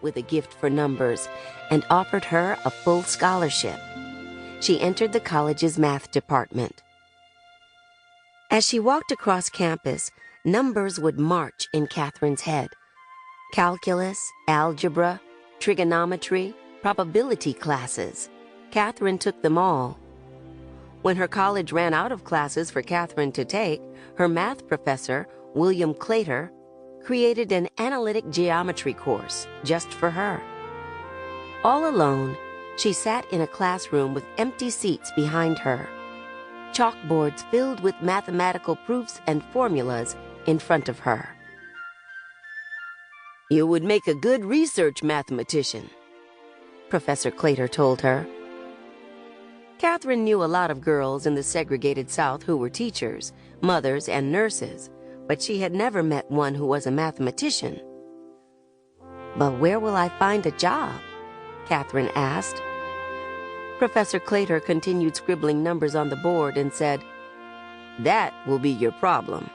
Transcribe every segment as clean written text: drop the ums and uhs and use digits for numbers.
with a gift for numbers and offered her a full scholarship. She entered the college's math department. As she walked across campus, numbers would march in Katherine's head. Calculus, algebra, trigonometry, probability classes. Katherine took them all. When her college ran out of classes for Katherine to take, her math professor, William Claytor, created an analytic geometry course just for her. All alone, she sat in a classroom with empty seats behind her, chalkboards filled with mathematical proofs and formulas in front of her. "You would make a good research mathematician," Professor Claytor told her. Katherine knew a lot of girls in the segregated South who were teachers, mothers, and nurses, but she had never met one who was a mathematician. "But where will I find a job?" Katherine asked. Professor Claytor continued scribbling numbers on the board and said, "That will be your problem."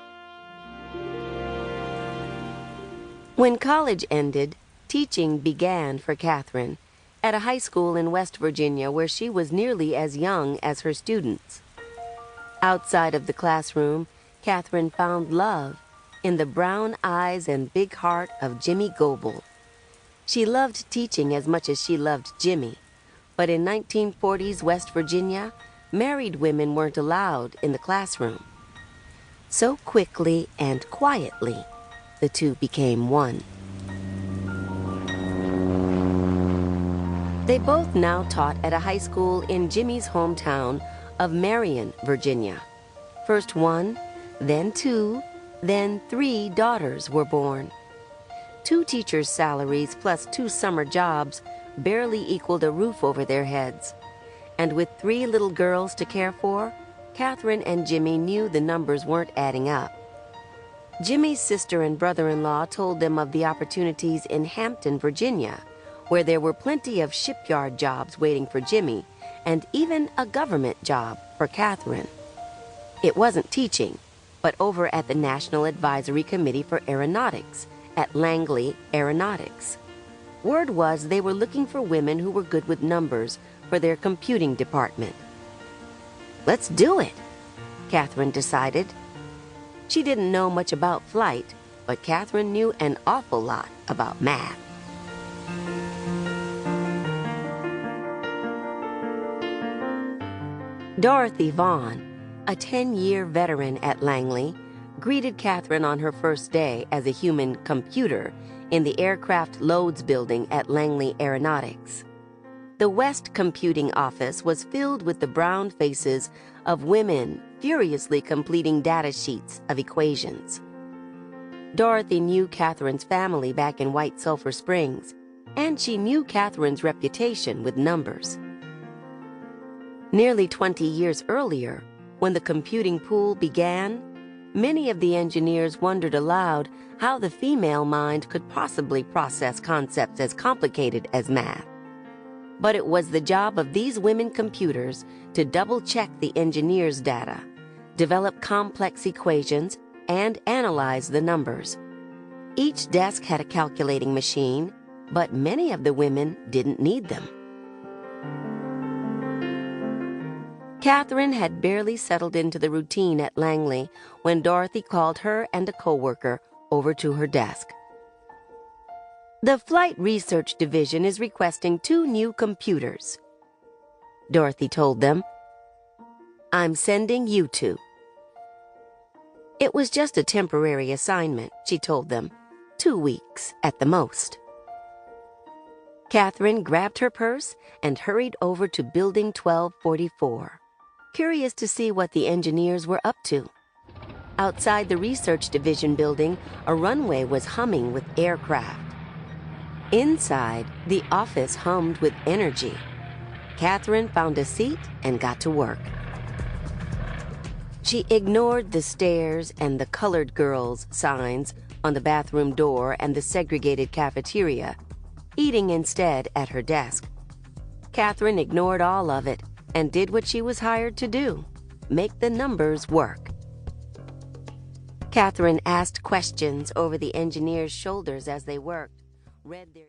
When college ended, teaching began for Katherine at a high school in West Virginia where she was nearly as young as her students. Outside of the classroom, Katherine found love in the brown eyes and big heart of Jimmy Goebel. She loved teaching as much as she loved Jimmy, but in 1940s West Virginia, married women weren't allowed in the classroom. So quickly and quietly, the two became one. They both now taught at a high school in Jimmy's hometown of Marion, Virginia. First one, then two, then 3 daughters were born. 2 teachers' salaries plus 2 summer jobs barely equaled a roof over their heads. And with 3 little girls to care for, Katherine and Jimmy knew the numbers weren't adding up. Jimmy's sister and brother-in-law told them of the opportunities in Hampton, Virginia, where there were plenty of shipyard jobs waiting for Jimmy, and even a government job for Katherine. It wasn't teaching, but over at the National Advisory Committee for Aeronautics at Langley Aeronautics. Word was they were looking for women who were good with numbers for their computing department. "Let's do it," Katherine decided. She didn't know much about flight, but Katherine knew an awful lot about math. Dorothy Vaughn, a 10-year veteran at Langley, greeted Katherine on her first day as a human computer in the Aircraft Loads Building at Langley Aeronautics. The West Computing Office was filled with the brown faces of women furiously completing data sheets of equations. Dorothy knew Katherine's family back in White Sulphur Springs, and she knew Katherine's reputation with numbers. Nearly 20 years earlier, when the computing pool began, many of the engineers wondered aloud how the female mind could possibly process concepts as complicated as math. But it was the job of these women computers to double-check the engineers' data, develop complex equations, and analyze the numbers. Each desk had a calculating machine, but many of the women didn't need them. Katherine had barely settled into the routine at Langley when Dorothy called her and a coworker over to her desk. "The Flight Research Division is requesting 2 new computers," Dorothy told them. "I'm sending you 2. It was just a temporary assignment, she told them. 2 weeks at the most. Katherine grabbed her purse and hurried over to Building 1244, curious to see what the engineers were up to. Outside the Research Division building, a runway was humming with aircraft. Inside, the office hummed with energy. Katherine found a seat and got to work. She ignored the stairs and the colored girls signs on the bathroom door and the segregated cafeteria, eating instead at her desk. Katherine ignored all of it and did what she was hired to do, make the numbers work. Katherine asked questions over the engineers' shoulders as they worked, read their